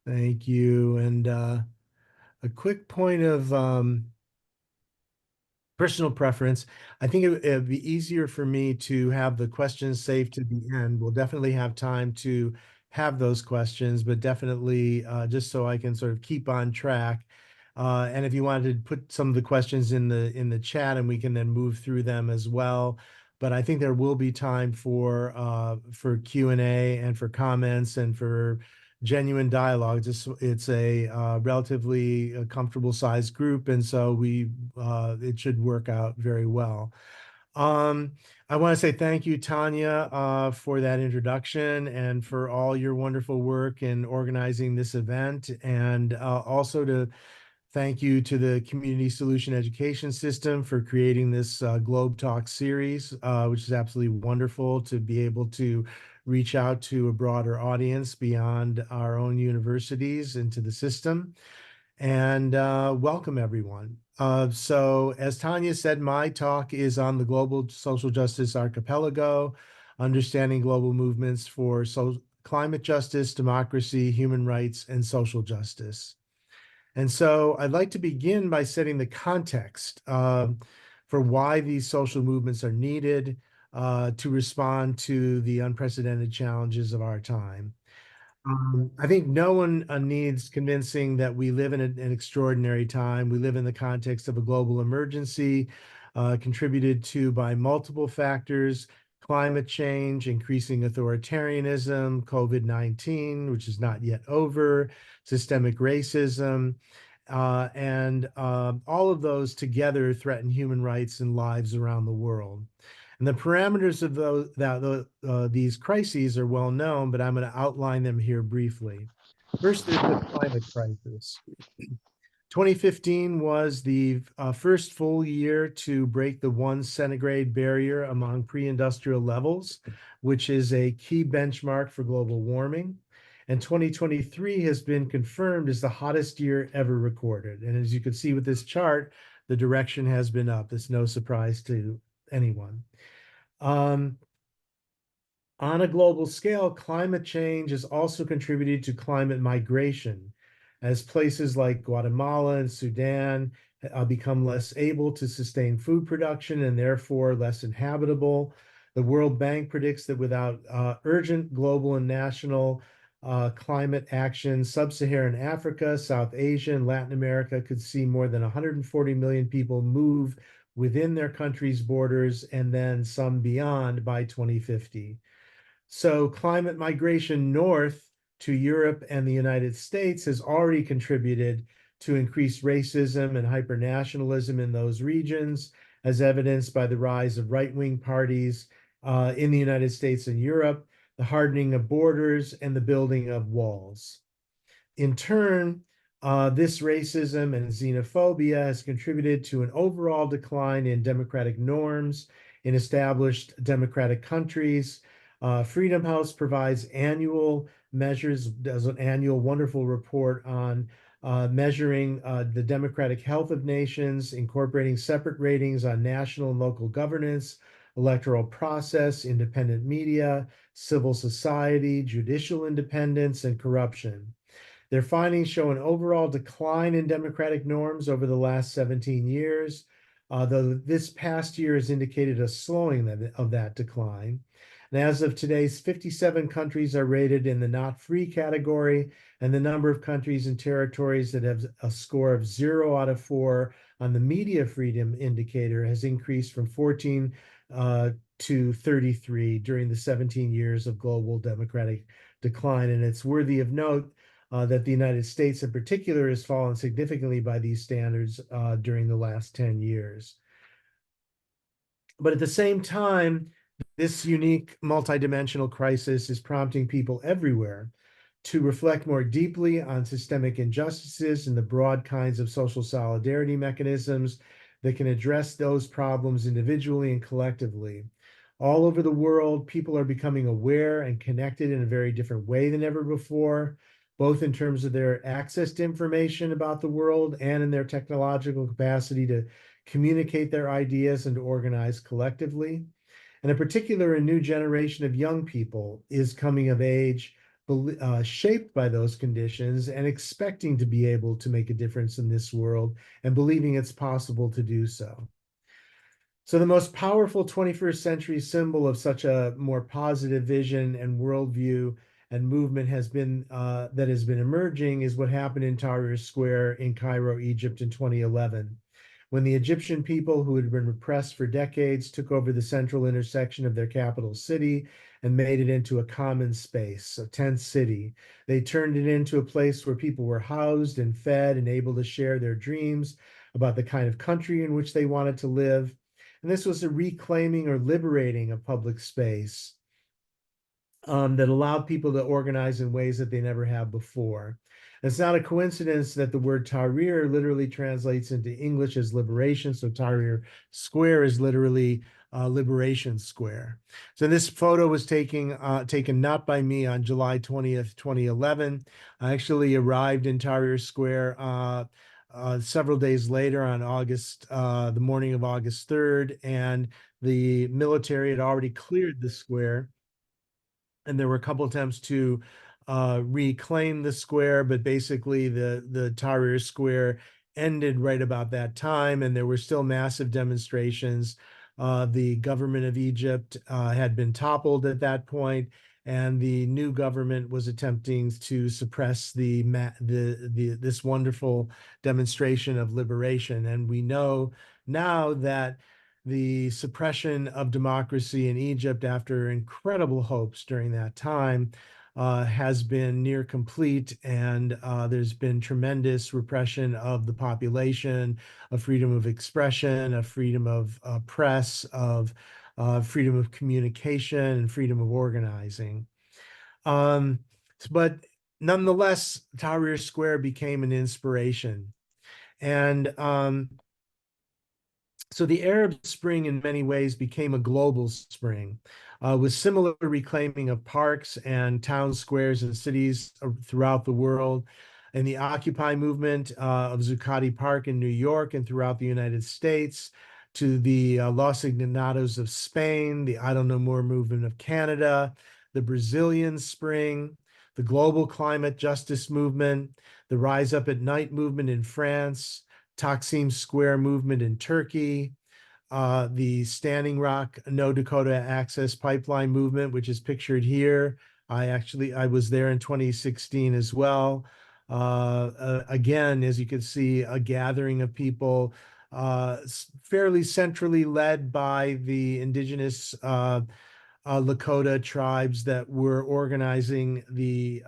Thank you. And a quick point of personal preference. I think it'd be easier for me to have the questions saved to the end. We'll definitely have time to have those questions, but definitely just so I can sort of keep on track. And if you wanted to put some of the questions in the chat, and we can then move through them as well. But I think there will be time for Q&A and for comments and for genuine dialogue. It's a relatively comfortable sized group, and so it should work out very well. Um, I want to say thank you, Tanya, for that introduction and for all your wonderful work in organizing this event, and also to thank you to the Community Solution Education System for creating this GLOBETalk series, which is absolutely wonderful to be able to reach out to a broader audience beyond our own universities into the system. And welcome, everyone. So as Tanya said, my talk is on the global social justice archipelago, understanding global movements for climate justice, democracy, human rights, and social justice. And so I'd like to begin by setting the context for why these social movements are needed to respond to the unprecedented challenges of our time. I think no one needs convincing that we live in an extraordinary time. We live in the context of a global emergency contributed to by multiple factors: climate change, increasing authoritarianism, COVID-19, which is not yet over, systemic racism, and all of those together threaten human rights and lives around the world. And the parameters of these crises are well known, but I'm going to outline them here briefly. First, there's the climate crisis. 2015 was the first full year to break the 1 centigrade barrier among pre-industrial levels, which is a key benchmark for global warming. And 2023 has been confirmed as the hottest year ever recorded. And as you can see with this chart, the direction has been up. It's no surprise to anyone. On a global scale, climate change has also contributed to climate migration, as places like Guatemala and Sudan become less able to sustain food production and therefore less inhabitable. The World Bank predicts that without urgent global and national climate action, sub-Saharan Africa, South Asia, and Latin America could see more than 140 million people move within their country's borders and then some beyond by 2050. So climate migration north to Europe and the United States has already contributed to increased racism and hypernationalism in those regions, as evidenced by the rise of right-wing parties in the United States and Europe, the hardening of borders, and the building of walls. In turn, this racism and xenophobia has contributed to an overall decline in democratic norms in established democratic countries. Freedom House provides annual measures, does an annual wonderful report on measuring the democratic health of nations, incorporating separate ratings on national and local governance, electoral process, independent media, civil society, judicial independence, and corruption. Their findings show an overall decline in democratic norms over the last 17 years, though this past year has indicated a slowing of that decline. And as of today, 57 countries are rated in the not free category, and the number of countries and territories that have a score of 0 out of 4 on the media freedom indicator has increased from 14 to 33 during the 17 years of global democratic decline. And it's worthy of note that the United States in particular has fallen significantly by these standards during the last 10 years. But at the same time, this unique multidimensional crisis is prompting people everywhere to reflect more deeply on systemic injustices and the broad kinds of social solidarity mechanisms that can address those problems individually and collectively. All over the world, people are becoming aware and connected in a very different way than ever before, both in terms of their access to information about the world and in their technological capacity to communicate their ideas and to organize collectively. And in particular, a new generation of young people is coming of age shaped by those conditions and expecting to be able to make a difference in this world and believing it's possible to do so. So the most powerful 21st century symbol of such a more positive vision and worldview and movement that has been emerging is what happened in Tahrir Square in Cairo, Egypt in 2011, when the Egyptian people who had been repressed for decades took over the central intersection of their capital city and made it into a common space, a tent city. They turned it into a place where people were housed and fed and able to share their dreams about the kind of country in which they wanted to live. And this was a reclaiming or liberating of public space that allowed people to organize in ways that they never have before. It's not a coincidence that the word Tahrir literally translates into English as liberation. So Tahrir Square is literally Liberation Square. So this photo was taken not by me on July 20th, 2011. I actually arrived in Tahrir Square several days later on the morning of August 3rd, and the military had already cleared the square. And there were a couple attempts to reclaim the square, but basically the Tahrir Square ended right about that time, and there were still massive demonstrations. The government of Egypt had been toppled at that point, and the new government was attempting to suppress this wonderful demonstration of liberation. And we know now that the suppression of democracy in Egypt after incredible hopes during that time has been near complete, and there's been tremendous repression of the population, of freedom of expression, of freedom of press, of freedom of communication, and freedom of organizing. Um, but nonetheless, Tahrir Square became an inspiration. And so the Arab Spring, in many ways, became a global spring, with similar reclaiming of parks and town squares and cities throughout the world. And the Occupy movement of Zuccotti Park in New York and throughout the United States, to the Los Ignados of Spain, the I Don't Know More movement of Canada, the Brazilian Spring, the global climate justice movement, the Rise Up at Night movement in France, Taksim Square movement in Turkey, the Standing Rock No Dakota Access Pipeline movement, which is pictured here. I was there in 2016 as well. Again, as you can see, a gathering of people fairly centrally led by the indigenous Lakota tribes that were organizing the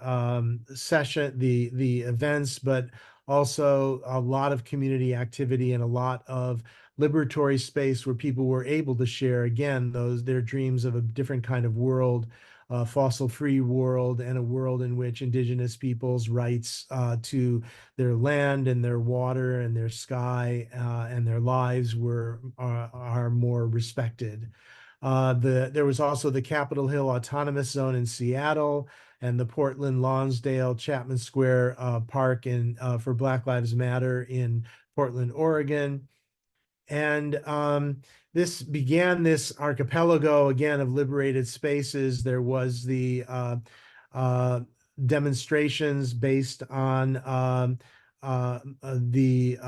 the events, but also a lot of community activity and a lot of liberatory space where people were able to share again their dreams of a different kind of world, a fossil-free world, and a world in which indigenous peoples' rights to their land and their water and their sky and their lives are more respected. There was also the Capitol Hill Autonomous Zone in Seattle and the Portland Lonsdale Chapman Square Park for Black Lives Matter in Portland, Oregon. And this began this archipelago again of liberated spaces. There was the demonstrations based on the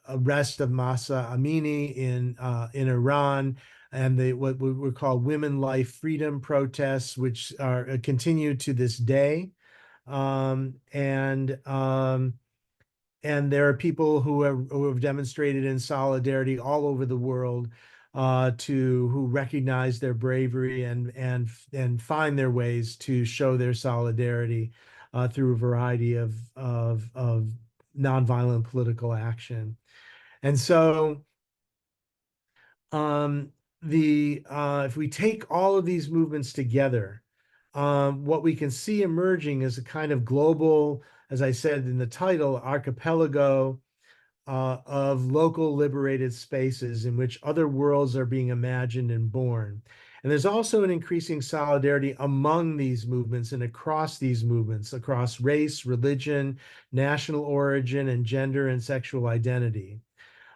arrest of Masa Amini in Iran, and what we would call women, life, freedom protests, which are continued to this day. Um, and um, and there are people who have demonstrated in solidarity all over the world who recognize their bravery and find their ways to show their solidarity through a variety of nonviolent political action. And so um, if we take all of these movements together, what we can see emerging is a kind of global, as I said in the title, archipelago of local liberated spaces in which other worlds are being imagined and born. And there's also an increasing solidarity among these movements and across these movements, across race, religion, national origin, and gender and sexual identity.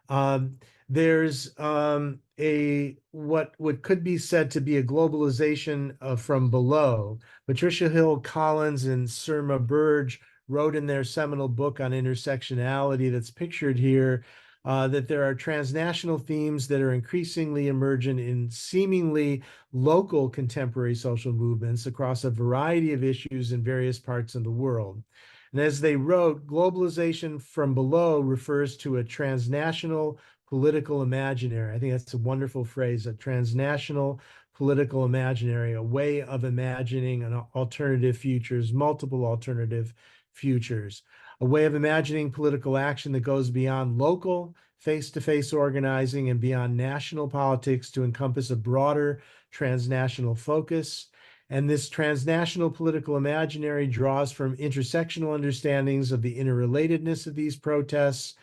Um, There's a what could be said to be a globalization from below. Patricia Hill Collins and Surma Burge wrote in their seminal book on intersectionality that's pictured here that there are transnational themes that are increasingly emergent in seemingly local contemporary social movements across a variety of issues in various parts of the world. And as they wrote, globalization from below refers to a transnational political imaginary. I think that's a wonderful phrase, a transnational political imaginary, a way of imagining an alternative futures, multiple alternative futures, a way of imagining political action that goes beyond local face-to-face organizing and beyond national politics to encompass a broader transnational focus. And this transnational political imaginary draws from intersectional understandings of the interrelatedness of these protests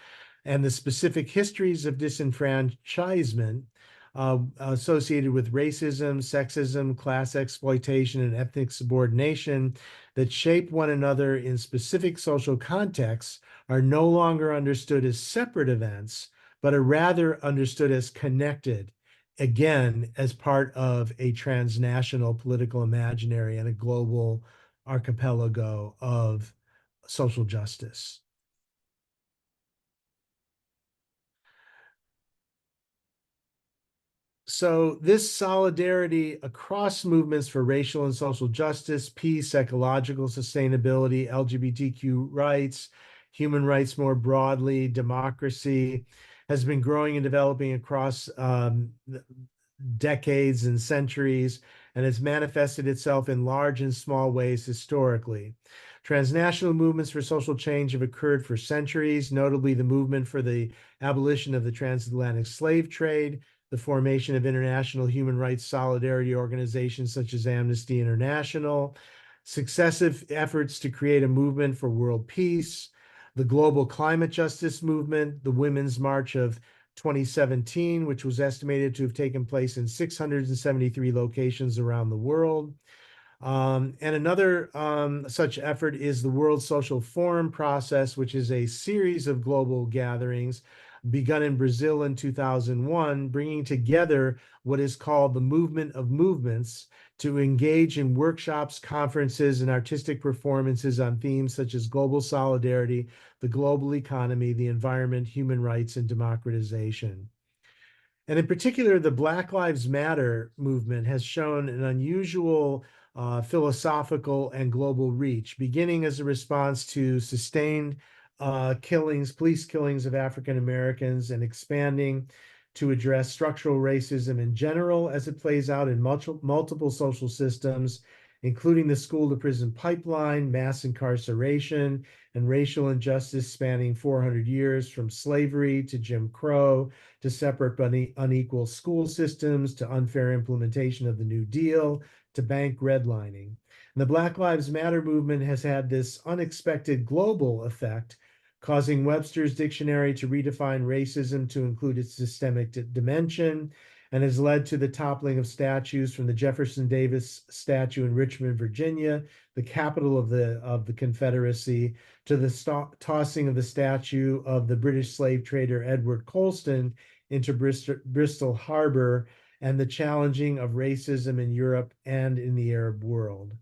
and the specific histories of disenfranchisement associated with racism, sexism, class exploitation, and ethnic subordination that shape one another in specific social contexts are no longer understood as separate events, but are rather understood as connected, again, as part of a transnational political imaginary and a global archipelago of social justice. So this solidarity across movements for racial and social justice, peace, ecological sustainability, LGBTQ rights, human rights more broadly, democracy, has been growing and developing across decades and centuries, and has manifested itself in large and small ways historically. Transnational movements for social change have occurred for centuries, notably the movement for the abolition of the transatlantic slave trade, the formation of international human rights solidarity organizations such as Amnesty International, successive efforts to create a movement for world peace, the global climate justice movement, the Women's March of 2017, which was estimated to have taken place in 673 locations around the world. And another such effort is the World Social Forum process, which is a series of global gatherings begun in Brazil in 2001, bringing together what is called the movement of movements to engage in workshops, conferences, and artistic performances on themes such as global solidarity, the global economy, the environment, human rights, and democratization. And in particular, the Black Lives Matter movement has shown an unusual philosophical and global reach, beginning as a response to sustained killings, police killings of African Americans, and expanding to address structural racism in general as it plays out in multiple social systems, including the school to prison pipeline, mass incarceration, and racial injustice spanning 400 years from slavery to Jim Crow to separate but unequal school systems to unfair implementation of the New Deal to bank redlining. And the Black Lives Matter movement has had this unexpected global effect, causing Webster's dictionary to redefine racism to include its systemic dimension, and has led to the toppling of statues from the Jefferson Davis statue in Richmond, Virginia, the capital of the Confederacy, to the tossing of the statue of the British slave trader Edward Colston into Bristol Harbor, and the challenging of racism in Europe and in the Arab world.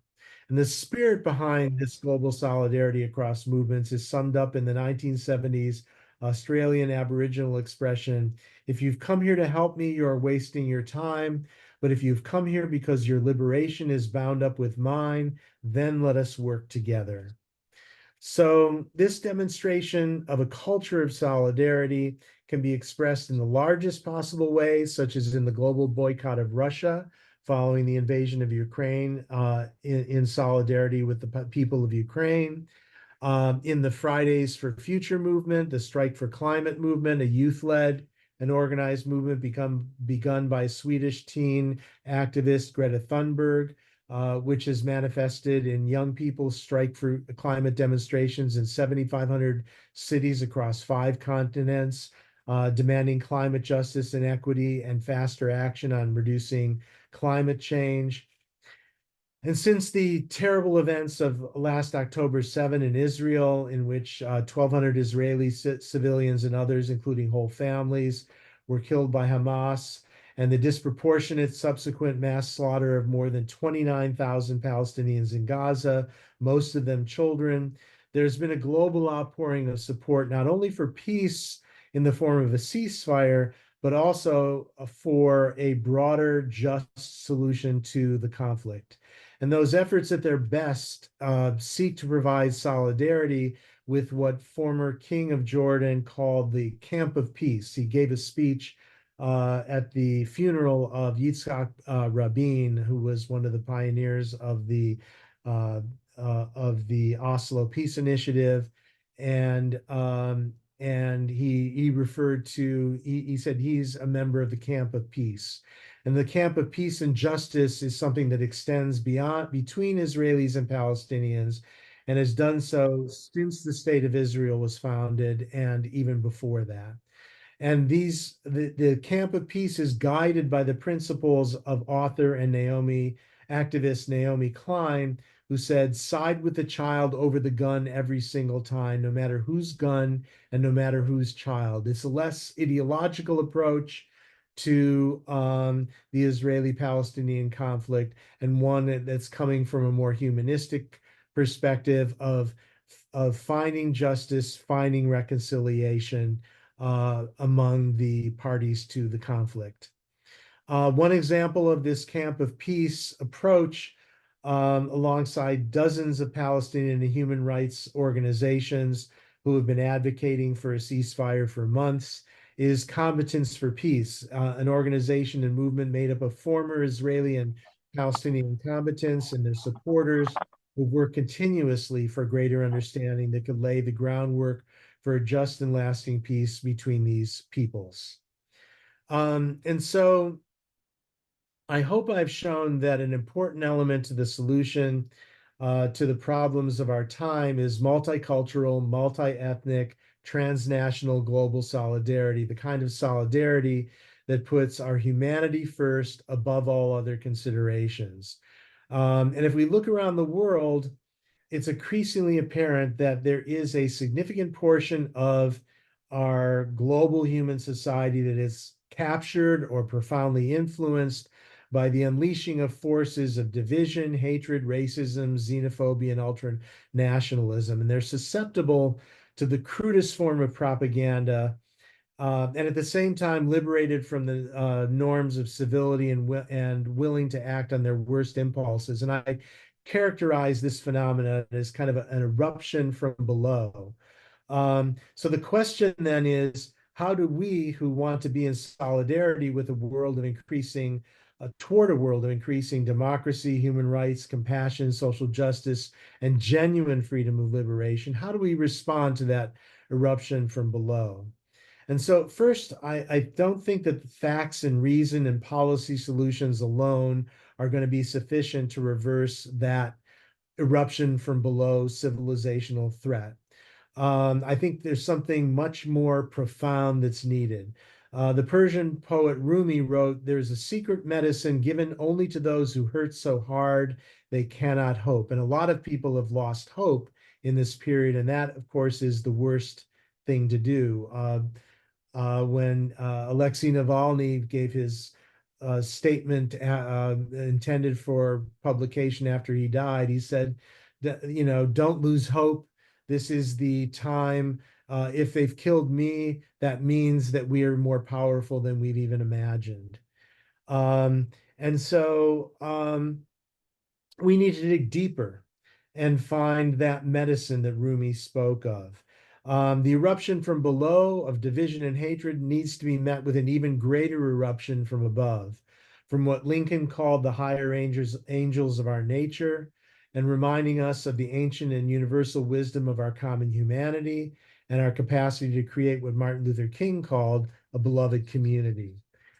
And the spirit behind this global solidarity across movements is summed up in the 1970s Australian Aboriginal expression, if you've come here to help me, you are wasting your time. But if you've come here because your liberation is bound up with mine, then let us work together. So this demonstration of a culture of solidarity can be expressed in the largest possible ways, such as in the global boycott of Russia following the invasion of Ukraine, in solidarity with the people of Ukraine. In the Fridays for Future movement, the Strike for Climate movement, a youth-led and organized movement begun by Swedish teen activist Greta Thunberg, which has manifested in young people's strike for climate demonstrations in 7,500 cities across 5 continents, demanding climate justice and equity and faster action on reducing climate change. And since the terrible events of last October 7 in Israel, in which 1,200 Israeli civilians and others, including whole families, were killed by Hamas, and the disproportionate subsequent mass slaughter of more than 29,000 Palestinians in Gaza, most of them children. There's been a global outpouring of support, not only for peace in the form of a ceasefire, but also for a broader, just solution to the conflict. And those efforts at their best seek to provide solidarity with what former King of Jordan called the Camp of Peace. He gave a speech at the funeral of Yitzhak Rabin, who was one of the pioneers uh, of the Oslo Peace Initiative, and he referred to he said he's a member of the Camp of Peace. And the Camp of Peace and Justice is something that extends beyond between Israelis and Palestinians, and has done so since the State of Israel was founded and even before that. And the Camp of Peace is guided by the principles of author and activist Naomi Klein, who said, side with the child over the gun every single time, no matter whose gun and no matter whose child. It's a less ideological approach to the Israeli-Palestinian conflict, and one that's coming from a more humanistic perspective of finding justice, finding reconciliation among the parties to the conflict. One example of this Camp of Peace approach, alongside dozens of Palestinian and human rights organizations who have been advocating for a ceasefire for months, is Combatants for Peace, an organization and movement made up of former Israeli and Palestinian combatants and their supporters who work continuously for greater understanding that could lay the groundwork for a just and lasting peace between these peoples. And so I hope I've shown that an important element to the solution to the problems of our time is multicultural, multi-ethnic, transnational global solidarity, the kind of solidarity that puts our humanity first above all other considerations. And if we look around the world, it's increasingly apparent that there is a significant portion of our global human society that is captured or profoundly influenced by the unleashing of forces of division, hatred, racism, xenophobia, and ultranationalism. And they're susceptible to the crudest form of propaganda, and at the same time liberated from the norms of civility and willing to act on their worst impulses. And I characterize this phenomenon as kind of an eruption from below. So the question then is, how do we who want to be in solidarity with a world of increasing, toward a world of increasing democracy, human rights, compassion, social justice, and genuine freedom of liberation, how do we respond to that eruption from below? And so first, I don't think that the facts and reason and policy solutions alone are going to be sufficient to reverse that eruption from below civilizational threat. I think there's something much more profound that's needed. The Persian poet Rumi wrote, "There's a secret medicine given only to those who hurt so hard they cannot hope." And a lot of people have lost hope in this period, and that, of course, is the worst thing to do. When Alexei Navalny gave his statement intended for publication after he died, he said, don't lose hope. This is the time. If they've killed me, that means that we are more powerful than we've even imagined. And so we need to dig deeper and find that medicine that Rumi spoke of. The eruption from below of division and hatred needs to be met with an even greater eruption from above, from what Lincoln called the higher angels of our nature, and reminding us of the ancient and universal wisdom of our common humanity and our capacity to create what Martin Luther King called a beloved community.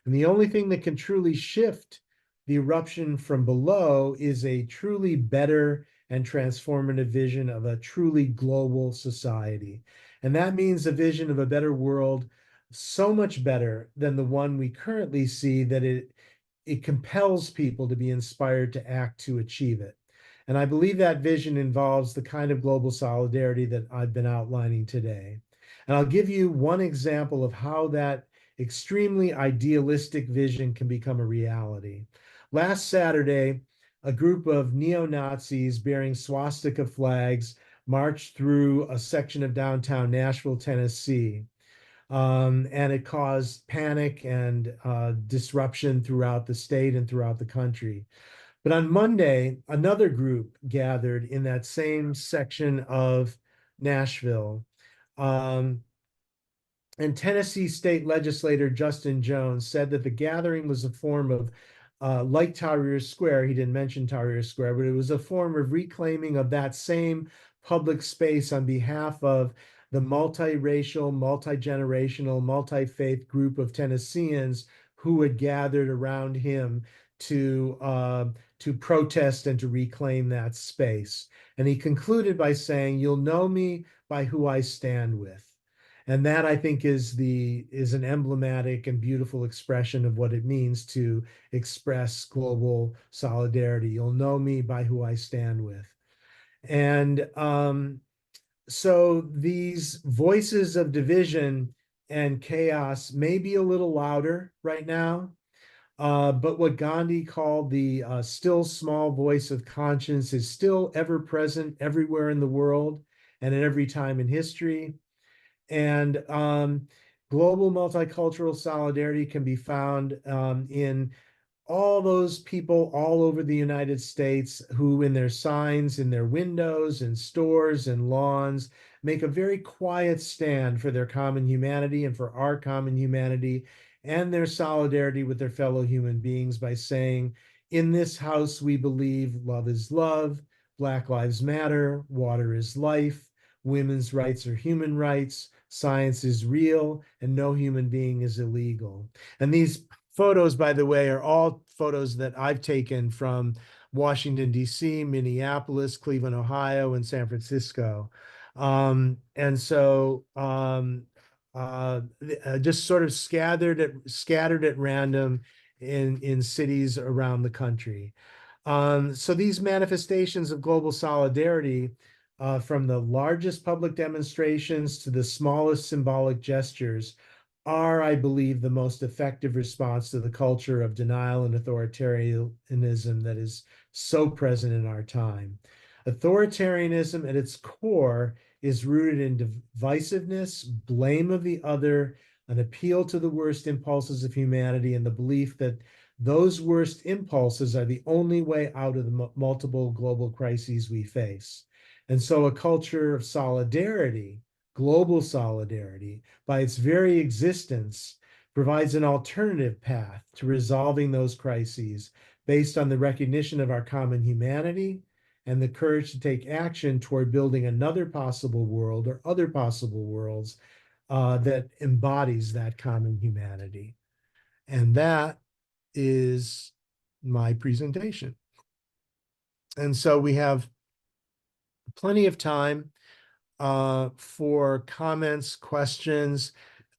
And the only thing that can truly shift the eruption from below is a truly better and transformative vision of a truly global society. And that means a vision of a better world, so much better than the one we currently see that it compels people to be inspired to act to achieve it. And I believe that vision involves the kind of global solidarity that I've been outlining today. And I'll give you one example of how that extremely idealistic vision can become a reality. Last Saturday, a group of neo-Nazis bearing swastika flags marched through a section of downtown Nashville, Tennessee. And it caused panic and disruption throughout the state and throughout the country. But on Monday, another group gathered in that same section of Nashville. Um, and Tennessee state legislator Justin Jones said that the gathering was a form of, like Tahrir Square, he didn't mention Tahrir Square, but it was a form of reclaiming of that same public space on behalf of the multiracial, multi-generational, multi-faith group of Tennesseans who had gathered around him to protest and to reclaim that space. And he concluded by saying, "You'll know me by who I stand with." And that, I think, is an emblematic and beautiful expression of what it means to express global solidarity. You'll know me by who I stand with. And so these voices of division and chaos may be a little louder right now, but what Gandhi called the still small voice of conscience is still ever present everywhere in the world and at every time in history. And global multicultural solidarity can be found in all those people all over the United States who, in their signs, in their windows, in stores and lawns, make a very quiet stand for their common humanity and for our common humanity and their solidarity with their fellow human beings by saying, "In this house, we believe love is love, Black Lives Matter, water is life, women's rights are human rights, science is real, and no human being is illegal." And these photos, by the way, are all photos that I've taken from Washington, D.C., Minneapolis, Cleveland, Ohio, and San Francisco. And so just sort of scattered at random in cities around the country. So these manifestations of global solidarity, from the largest public demonstrations to the smallest symbolic gestures, are, I believe, the most effective response to the culture of denial and authoritarianism that is so present in our time. Authoritarianism at its core is rooted in divisiveness, blame of the other, an appeal to the worst impulses of humanity, and the belief that those worst impulses are the only way out of the multiple global crises we face. And so a culture of solidarity, global solidarity, by its very existence, provides an alternative path to resolving those crises based on the recognition of our common humanity and the courage to take action toward building another possible world or other possible worlds that embodies that common humanity. And that is my presentation. And so we have plenty of time for comments, questions.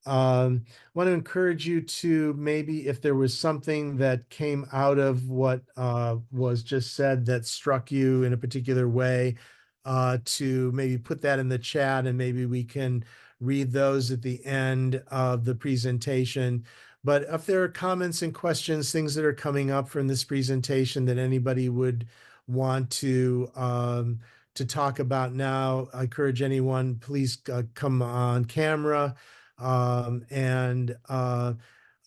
I want to encourage you to, maybe if there was something that came out of what was just said that struck you in a particular way, to maybe put that in the chat, and maybe we can read those at the end of the presentation. But if there are comments and questions, things that are coming up from this presentation that anybody would want to talk about now, I encourage anyone, please come on camera. And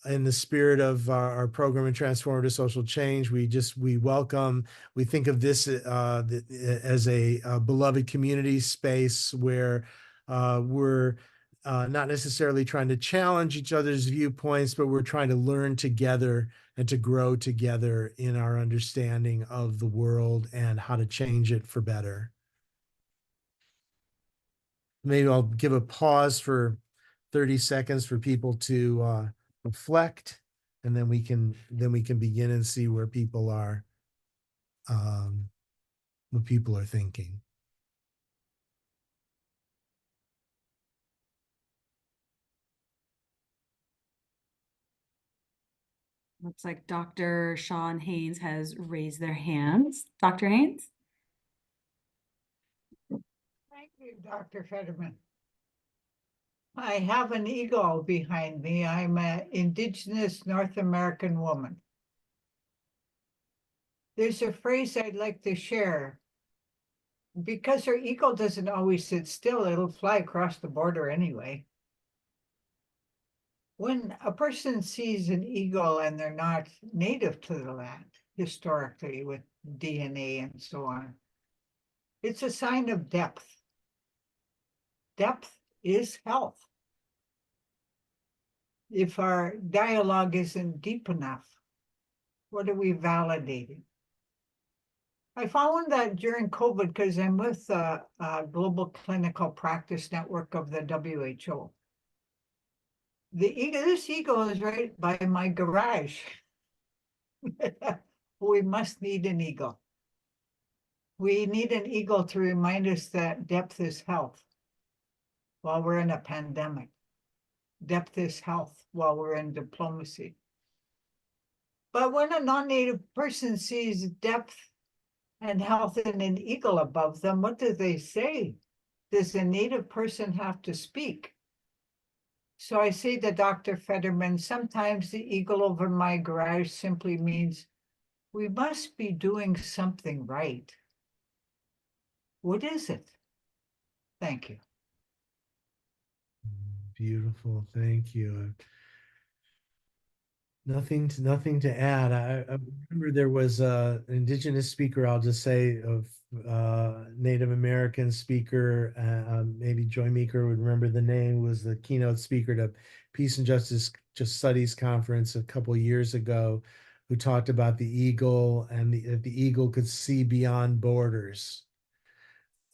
in the spirit of our program in Transformative Social Change, we welcome, we think of this as a beloved community space where we're not necessarily trying to challenge each other's viewpoints, but we're trying to learn together and to grow together in our understanding of the world and how to change it for better. Maybe I'll give a pause for 30 seconds for people to reflect, and then we can begin and see where people are, what people are thinking. Looks like Dr. Sean Haynes has raised their hands. Dr. Haynes? Thank you, Dr. Federman. I have an eagle behind me. I'm an indigenous North American woman. There's a phrase I'd like to share. Because our eagle doesn't always sit still, it'll fly across the border anyway. When a person sees an eagle and they're not native to the land, historically with DNA and so on, it's a sign of depth. Depth is health. If our dialogue isn't deep enough, what are we validating? I found that during COVID, because I'm with the Global Clinical Practice Network of the WHO. This eagle is right by my garage. We must need an eagle. We need an eagle to remind us that depth is health while we're in a pandemic. Depth is health while we're in diplomacy. But when a non-native person sees depth and health in an eagle above them, what do they say? Does a native person have to speak? So I say to Dr. Federman, sometimes the eagle over my garage simply means we must be doing something right. What is it? Thank you. Beautiful. Thank you. Nothing to add. I remember there was an indigenous speaker, I'll just say, of Native American speaker, maybe Joy Meeker would remember the name, was the keynote speaker to Peace and Justice Just Studies Conference a couple years ago, who talked about the eagle and the eagle could see beyond borders.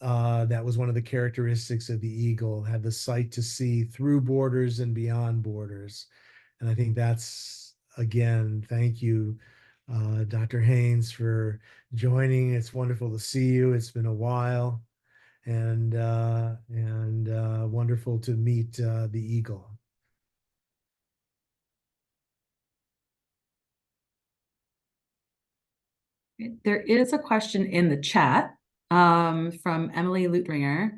That was one of the characteristics of the eagle, had the sight to see through borders and beyond borders. And I think that's, again, thank you, Dr. Haynes, for joining. It's wonderful to see you. It's been a while, and wonderful to meet the eagle. There is a question in the chat from Emily Lutringer.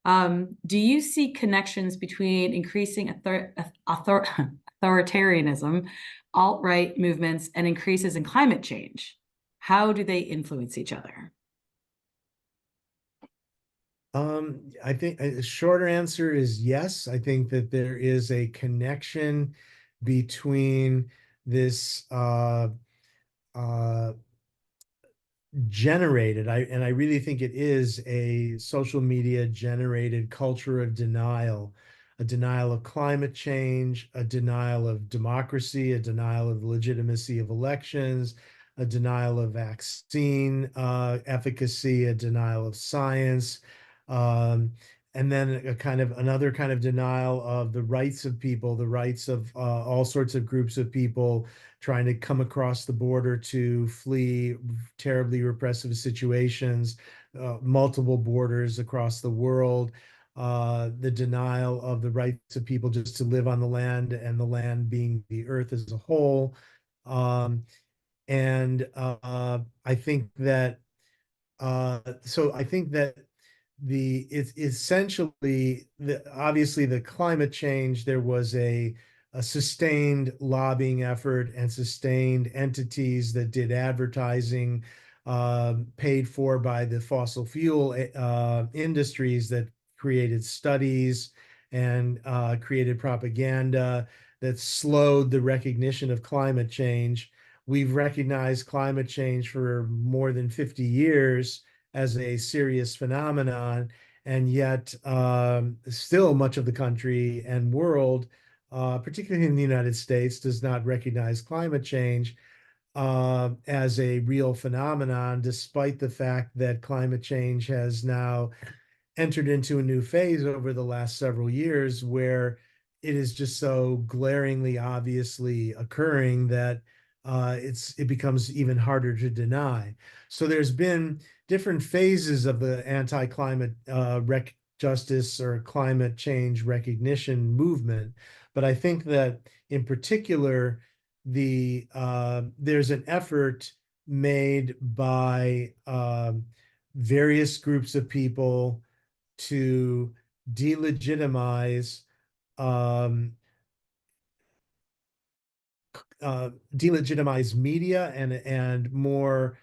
Do you see connections between increasing authoritarianism, alt-right movements, and increases in climate change? How do they influence each other? I think a shorter answer is yes. I think that there is a connection between this generated, and I really think it is a social media generated culture of denial, a denial of climate change, a denial of democracy, a denial of the legitimacy of elections, a denial of vaccine efficacy, a denial of science, and then another kind of denial of the rights of people, the rights of all sorts of groups of people trying to come across the border to flee terribly repressive situations, multiple borders across the world, the denial of the rights of people just to live on the land, and the land being the earth as a whole. And I think that I think that it's essentially obviously the climate change, there was a sustained lobbying effort and sustained entities that did advertising paid for by the fossil fuel industries that created studies and created propaganda that slowed the recognition of climate change. We've recognized climate change for more than 50 years as a serious phenomenon, and yet still much of the country and world, particularly in the United States, does not recognize climate change as a real phenomenon, despite the fact that climate change has now entered into a new phase over the last several years where it is just so glaringly obviously occurring that it becomes even harder to deny. So there's been different phases of the anti-climate justice or climate change recognition movement, but I think that in particular there's an effort made by various groups of people to delegitimize delegitimize media and more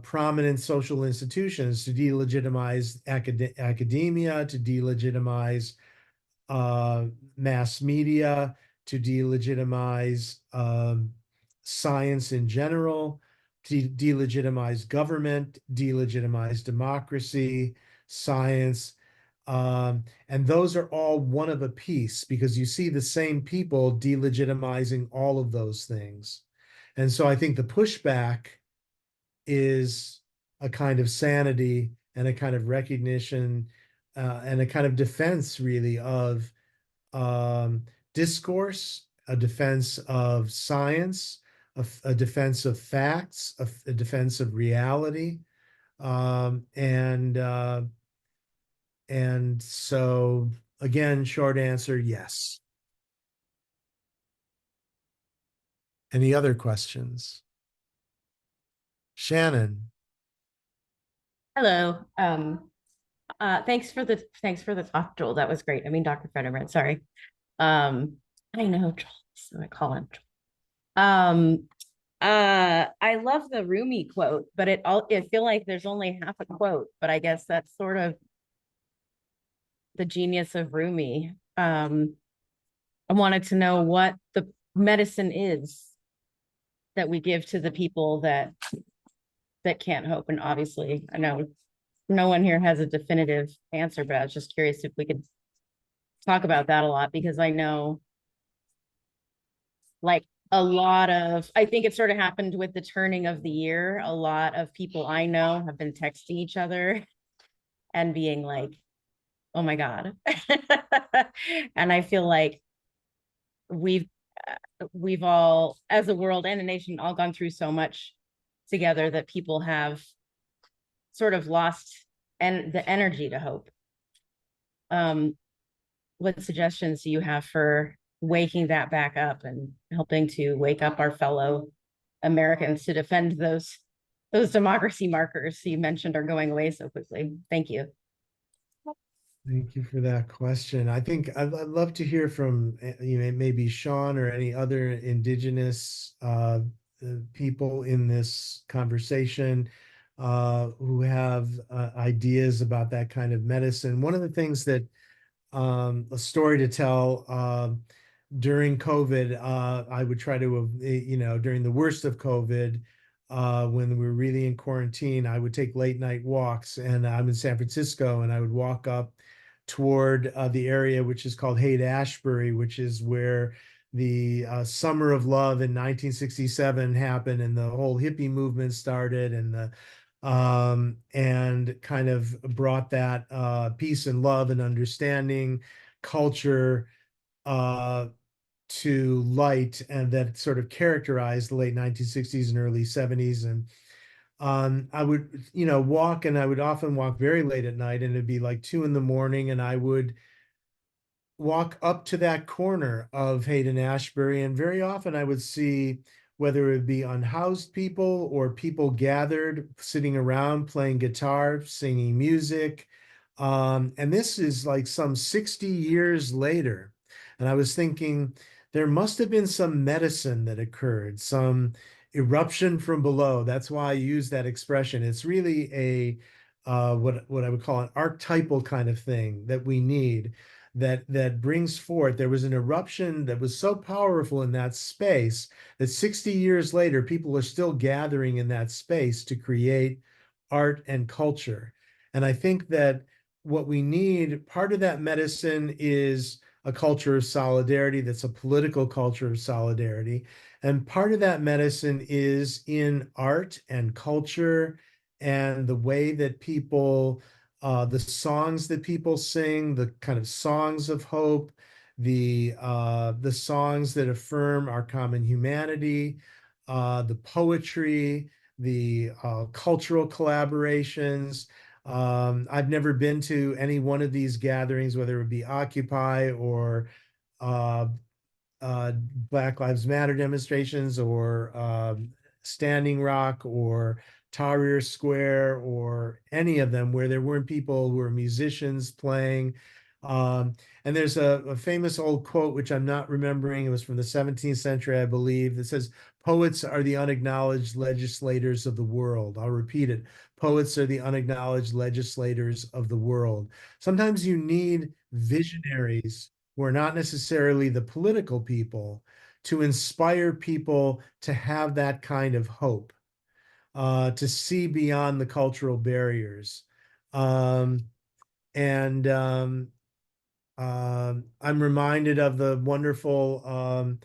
prominent social institutions, to delegitimize academia, to delegitimize mass media, to delegitimize science in general, to delegitimize government, delegitimize democracy, science. And those are all one of a piece, because you see the same people delegitimizing all of those things. And so I think the pushback is a kind of sanity and a kind of recognition, and a kind of defense, really, of discourse, a defense of science, a defense of facts, a defense of reality. Um, and uh, and so, again, short answer, yes. Any other questions? Shannon. Hello. Thanks for the talk, Joel. That was great. I mean, Dr. Federman, sorry. I know Joel, so I call him Joel. I love the Rumi quote, but I feel like there's only half a quote, but I guess that's sort of the genius of Rumi. I wanted to know what the medicine is that we give to the people that can't hope. And obviously, I know no one here has a definitive answer, but I was just curious if we could talk about that a lot, because I know, like, I think it sort of happened with the turning of the year. A lot of people I know have been texting each other and being like, oh my God. And I feel like we've all, as a world and a nation, all gone through so much together that people have sort of lost the energy to hope. What suggestions do you have for waking that back up and helping to wake up our fellow Americans to defend those democracy markers you mentioned are going away so quickly? Thank you. Thank you for that question. I think I'd love to hear from maybe Sean or any other Indigenous people in this conversation who have ideas about that kind of medicine. One of the things that a story to tell, during COVID, I would try to, during the worst of COVID, when we were really in quarantine, I would take late night walks, and I'm in San Francisco, and I would walk up toward the area which is called Haight-Ashbury, which is where the Summer of Love in 1967 happened, and the whole hippie movement started, and kind of brought that peace and love and understanding culture to light, and that sort of characterized the late 1960s and early 70s. And I would, walk, and I would often walk very late at night, and it'd be like 2 in the morning, and I would walk up to that corner of Haight-Ashbury, and very often I would see, whether it be unhoused people or people gathered, sitting around, playing guitar, singing music. And this is like some 60 years later. And I was thinking, there must have been some medicine that occurred, some eruption from below. That's why I use that expression. It's really what I would call an archetypal kind of thing that we need, that brings forth. There was an eruption that was so powerful in that space that 60 years later, people are still gathering in that space to create art and culture. And I think that what we need, part of that medicine, is a culture of solidarity that's a political culture of solidarity. And part of that medicine is in art and culture, and the way that people, the songs that people sing, the kind of songs of hope, the songs that affirm our common humanity, the poetry, the cultural collaborations. I've never been to any one of these gatherings, whether it be Occupy or uh, Black Lives Matter demonstrations, or Standing Rock or Tahrir Square, or any of them where there weren't people who were musicians playing. And there's a famous old quote, which I'm not remembering. It was from the 17th century, I believe, that says, "Poets are the unacknowledged legislators of the world." I'll repeat it. Poets are the unacknowledged legislators of the world. Sometimes you need visionaries who are not necessarily the political people to inspire people to have that kind of hope, to see beyond the cultural barriers. And I'm reminded of the wonderful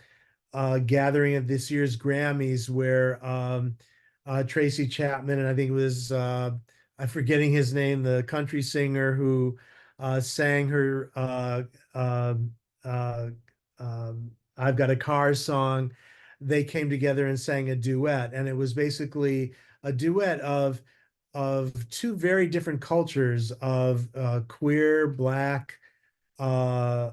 gathering of this year's Grammys where Tracy Chapman, and I think it was, I'm forgetting his name, the country singer who sang her uh, I've Got a Car song. They came together and sang a duet, and it was basically a duet of two very different cultures of queer, Black, uh,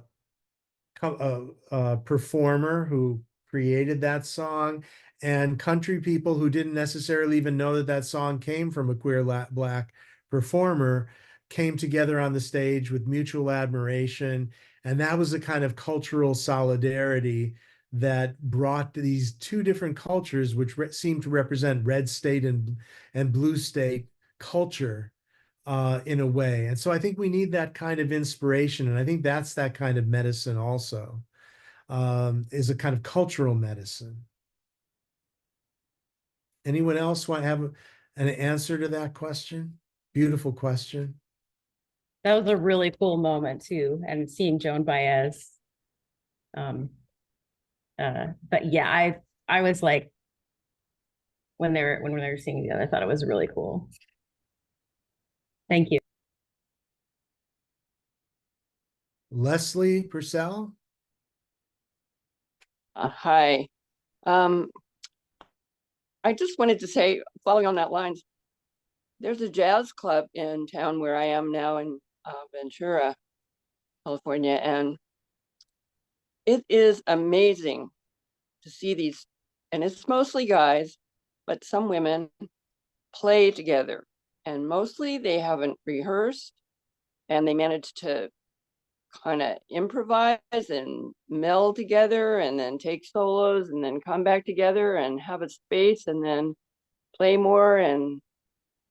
performer who created that song, and country people who didn't necessarily even know that that song came from a queer Black performer, came together on the stage with mutual admiration. And that was a kind of cultural solidarity that brought these two different cultures, which seemed to represent red state and blue state culture, in a way. And so I think we need that kind of inspiration. And I think that's that kind of medicine also, is a kind of cultural medicine. Anyone else want to have an answer to that question? Beautiful question. That was a really cool moment too, and seeing Joan Baez. But yeah, I was like, when they were singing together, I thought it was really cool. Thank you. Leslie Purcell? Hi. I just wanted to say, following on that lines, there's a jazz club in town where I am now in Ventura, California, and it is amazing to see these, and it's mostly guys, but some women play together, and mostly they haven't rehearsed, and they manage to kind of improvise and meld together and then take solos and then come back together and have a space and then play more. And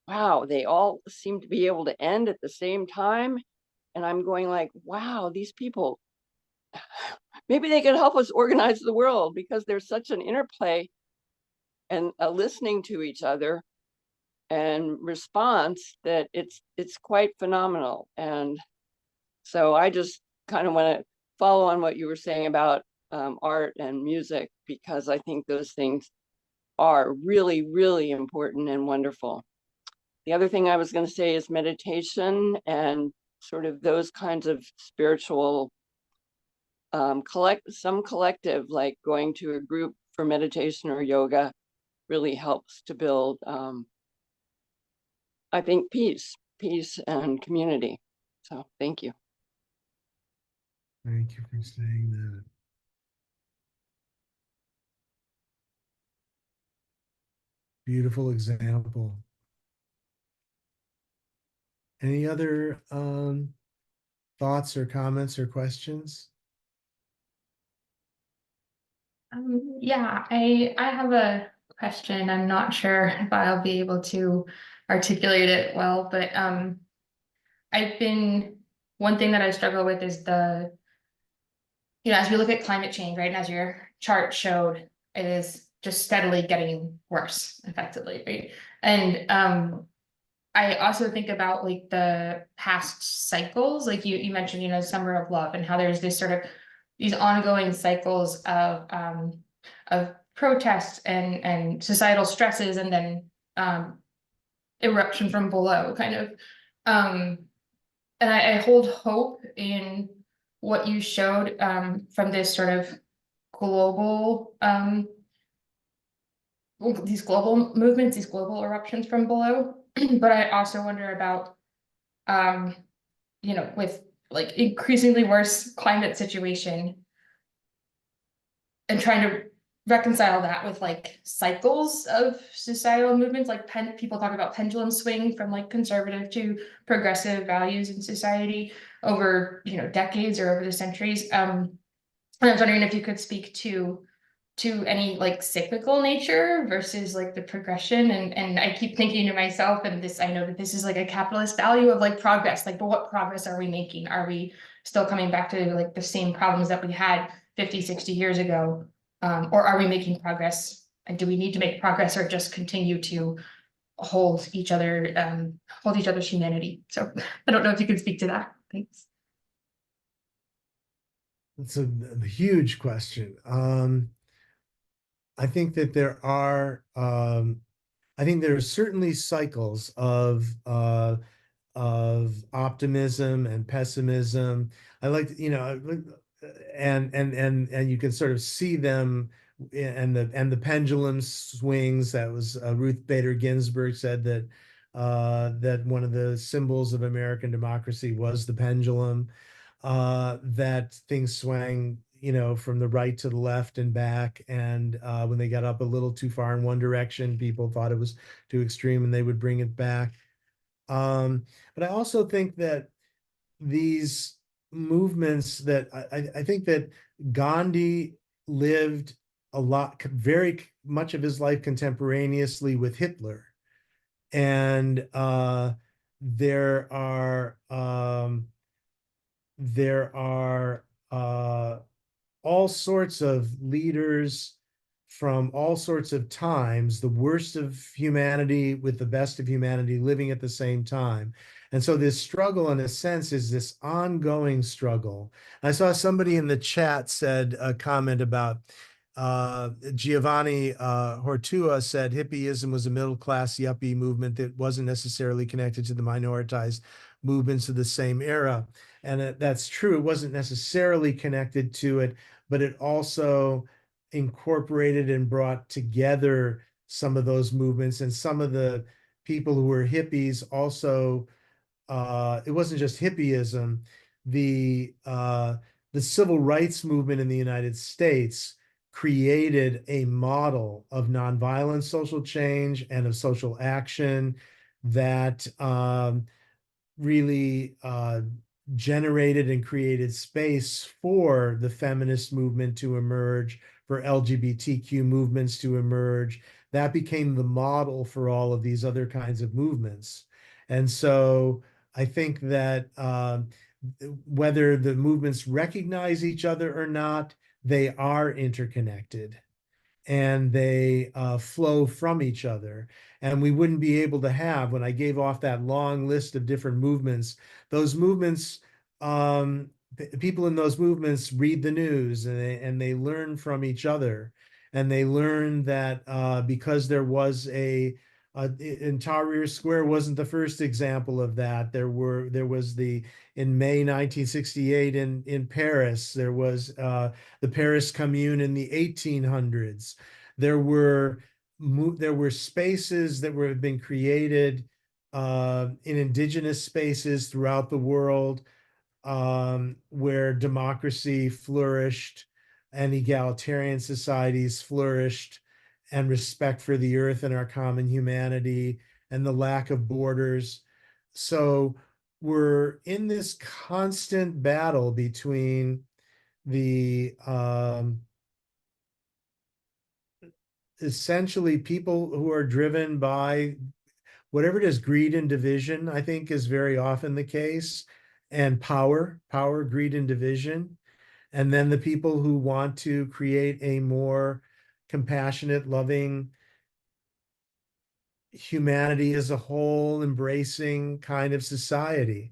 wow, they all seem to be able to end at the same time. And I'm going like, wow, these people, maybe they could help us organize the world, because there's such an interplay and a listening to each other and response that it's quite phenomenal. And so I just kind of want to follow on what you were saying about art and music, because I think those things are really, really important and wonderful. The other thing I was going to say is meditation and sort of those kinds of spiritual collective, like going to a group for meditation or yoga, really helps to build, I think, peace and community. So thank you. Thank you for saying that. Beautiful example. Any other thoughts or comments or questions? Yeah, I have a question. I'm not sure if I'll be able to articulate it well, but one thing that I struggle with is as we look at climate change, right, and as your chart showed, it is just steadily getting worse, effectively, right? And I also think about like the past cycles, like you mentioned, Summer of Love, and how there's this sort of these ongoing cycles of protests and societal stresses, and then eruption from below, kind of. And I hold hope in what you showed from this sort of global these global movements, these global eruptions from below. But I also wonder about with like increasingly worse climate situation and trying to reconcile that with like cycles of societal movements, like people talk about pendulum swing from like conservative to progressive values in society over, you know, decades or over the centuries. And I was wondering if you could speak to any like cyclical nature versus like the progression. And I keep thinking to myself, and this, I know that this is like a capitalist value of like progress, like, but what progress are we making? Are we still coming back to like the same problems that we had 50, 60 years ago? Or are we making progress? And do we need to make progress or just continue to hold each other, hold each other's humanity? So I don't know if you can speak to that. Thanks. It's a huge question. I think that there are certainly cycles of optimism and pessimism. I like, you know, and you can sort of see them, and the pendulum swings. That was Ruth Bader Ginsburg said that that one of the symbols of American democracy was the pendulum, that things swang, you know, from the right to the left and back. And when they got up a little too far in one direction, people thought it was too extreme and they would bring it back. But I also think that these movements that I think that Gandhi lived a lot, very much of his life contemporaneously with Hitler. And there are all sorts of leaders from all sorts of times, the worst of humanity with the best of humanity living at the same time. And so this struggle, in a sense, is this ongoing struggle. I saw somebody in the chat said a comment about Giovanni Hortua said hippieism was a middle-class yuppie movement that wasn't necessarily connected to the minoritized movements of the same era. And that's true. It wasn't necessarily connected to it, but it also incorporated and brought together some of those movements. And some of the people who were hippies also, it wasn't just hippieism. The civil rights movement in the United States created a model of nonviolent social change and of social action that really generated and created space for the feminist movement to emerge, for LGBTQ movements to emerge. That became the model for all of these other kinds of movements. And so I think that whether the movements recognize each other or not, they are interconnected and they flow from each other. And we wouldn't be able to have, when I gave off that long list of different movements, those movements, people in those movements read the news and they learn from each other. And they learn that because there was in Tahrir Square wasn't the first example of that. There was in May 1968 in Paris, there was the Paris Commune in the 1800s. There were spaces that have been created in indigenous spaces throughout the world, where democracy flourished and egalitarian societies flourished, and respect for the earth and our common humanity and the lack of borders. So we're in this constant battle between the essentially people who are driven by whatever it is, greed and division, I think is very often the case, and power, greed, and division. And then the people who want to create a more compassionate, loving, humanity as a whole, embracing kind of society.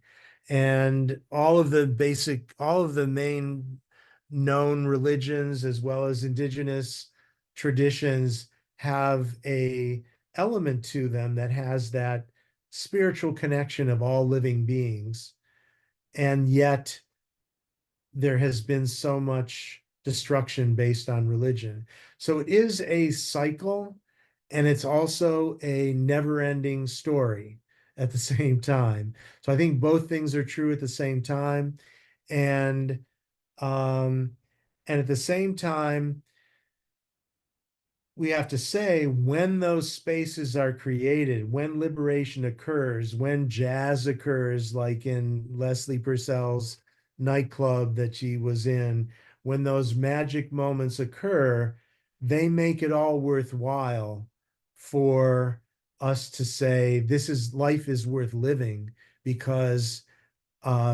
And all of the main known religions, as well as indigenous traditions, have a element to them that has that spiritual connection of all living beings. And yet there has been so much destruction based on religion. So it is a cycle, and it's also a never-ending story at the same time. So I think both things are true at the same time. And at the same time, we have to say when those spaces are created, when liberation occurs, when jazz occurs, like in Leslie Purcell's nightclub that she was in, when those magic moments occur, they make it all worthwhile for us to say this is life is worth living because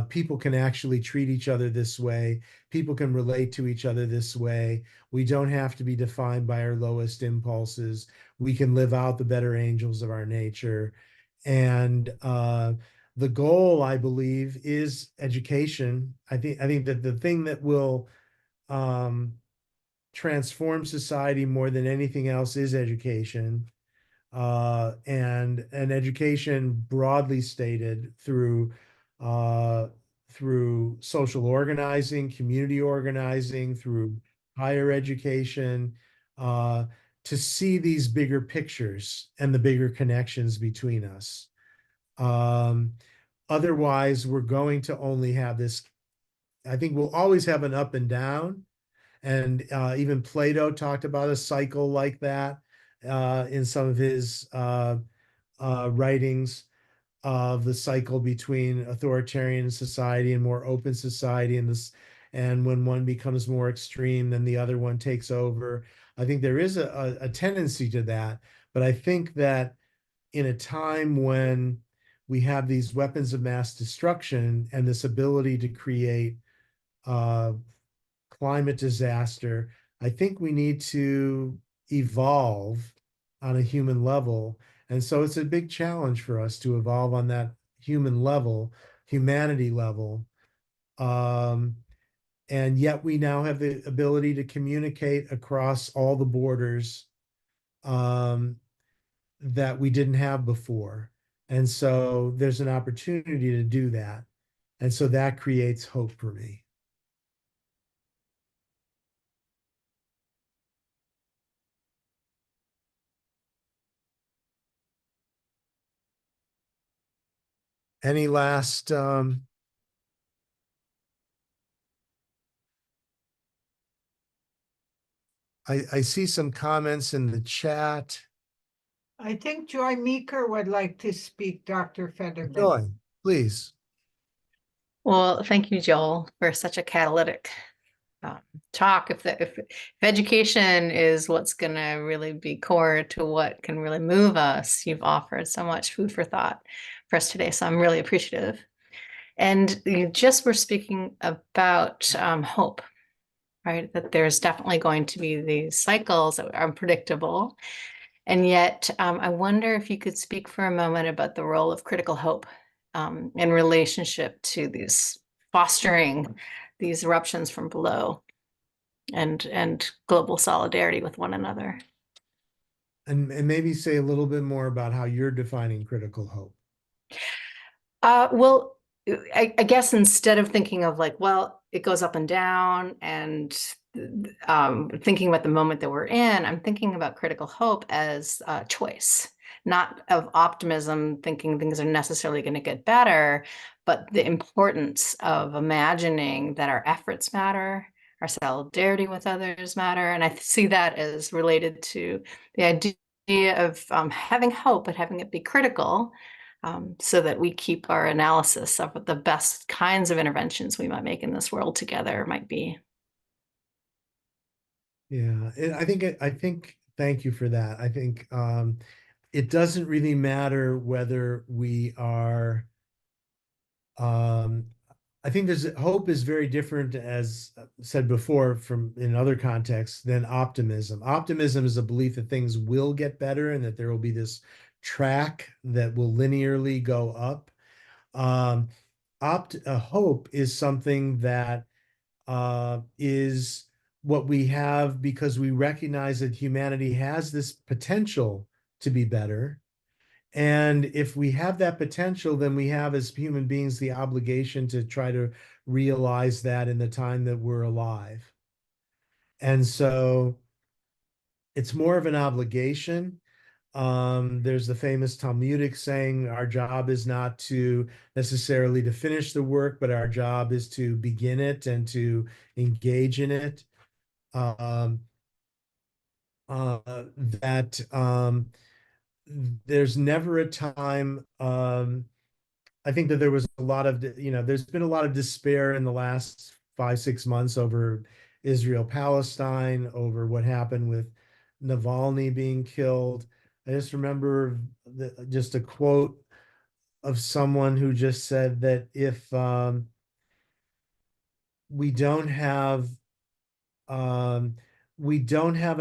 people can actually treat each other this way. People can relate to each other this way. We don't have to be defined by our lowest impulses. We can live out the better angels of our nature. And the goal, I believe, is education. I think that the thing that will transform society more than anything else is education. And education broadly stated uh, through social organizing, community organizing, through higher education, uh, to see these bigger pictures and the bigger connections between us. Um, Otherwise, we're going to only have this. I think we'll always have an up and down. And even Plato talked about a cycle like that in some of his writings of the cycle between authoritarian society and more open society, and this, and when one becomes more extreme, then the other one takes over. I think there is a tendency to that, but I think that in a time when we have these weapons of mass destruction and this ability to create uh, climate disaster, I think we need to evolve on a human level. And so it's a big challenge for us to evolve on that human level, humanity level. Um, and yet we now have the ability to communicate across all the borders um, that we didn't have before. And so there's an opportunity to do that. And so that creates hope for me. Any last I see some comments in the chat. I think Joy Meeker would like to speak, Dr. Federman. Joy, please. Well, thank you, Joel, for such a catalytic talk. If education is what's going to really be core to what can really move us, you've offered so much food for thought for us today. So I'm really appreciative. And you just were speaking about hope, right? That there's definitely going to be these cycles that are unpredictable. And yet, I wonder if you could speak for a moment about the role of critical hope in relationship to these fostering these eruptions from below and global solidarity with one another. And maybe say a little bit more about how you're defining critical hope. Well, I guess instead of thinking of like, well, it goes up and down and thinking about the moment that we're in, I'm thinking about critical hope as a choice, not of optimism, thinking things are necessarily going to get better, but the importance of imagining that our efforts matter, our solidarity with others matter. And I see that as related to the idea of having hope, but having it be critical. So that we keep our analysis of what the best kinds of interventions we might make in this world together might be. Yeah, I think thank you for that. I think it doesn't really matter whether we are I think there's hope is very different, as said before, from in other contexts than optimism. Optimism is a belief that things will get better and that there will be this track that will linearly go up. Hope is something that is what we have because we recognize that humanity has this potential to be better. And if we have that potential, then we have as human beings the obligation to try to realize that in the time that we're alive. And so it's more of an obligation. There's the famous Talmudic saying, our job is not to necessarily to finish the work, but our job is to begin it and to engage in it. that there's never a time. I think that there was a lot of, there's been a lot of despair in the last 5, 6 months over Israel-Palestine, over what happened with Navalny being killed. I just remember just a quote of someone who just said that if we don't have um, we don't have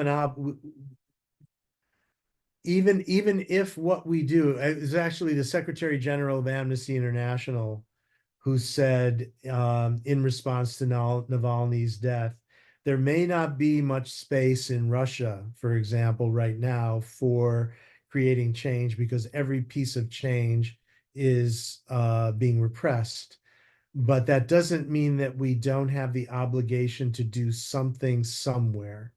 even if what we do is actually the Secretary General of Amnesty International who said in response to Navalny's death, there may not be much space in Russia, for example, right now for creating change because every piece of change is being repressed. But that doesn't mean that we don't have the obligation to do something somewhere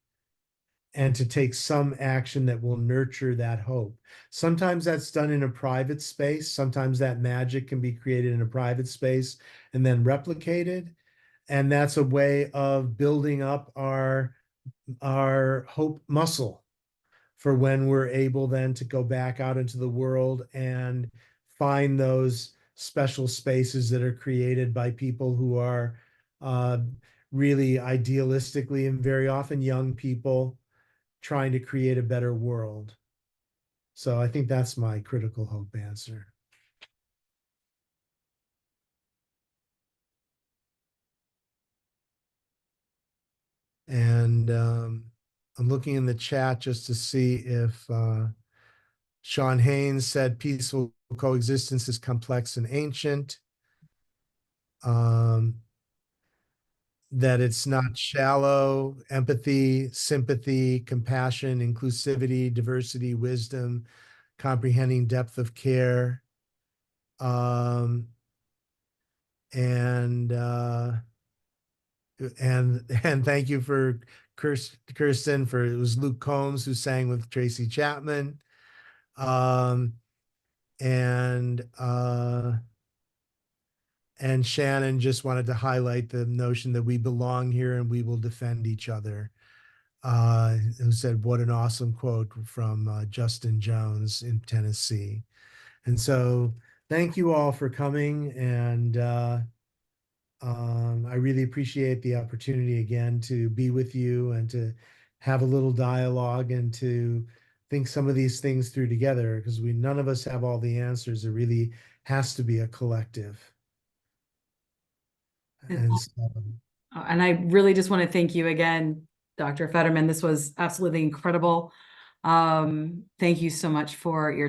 and to take some action that will nurture that hope. Sometimes that's done in a private space. Sometimes that magic can be created in a private space and then replicated. And that's a way of building up our hope muscle for when we're able then to go back out into the world and find those special spaces that are created by people who are really idealistically and very often young people trying to create a better world. So I think that's my critical hope answer. And I'm looking in the chat just to see if Sean Haynes said peaceful coexistence is complex and ancient. That it's not shallow, empathy, sympathy, compassion, inclusivity, diversity, wisdom, comprehending depth of care. And thank you for Kirsten for it was Luke Combs who sang with Tracy Chapman. And Shannon just wanted to highlight the notion that we belong here and we will defend each other. Who said, what an awesome quote from Justin Jones in Tennessee. And so thank you all for coming. And I really appreciate the opportunity again to be with you and to have a little dialogue and to think some of these things through together because none of us have all the answers. It really has to be a collective. And I really just want to thank you again, Dr. Federman. This was absolutely incredible. Thank you so much for your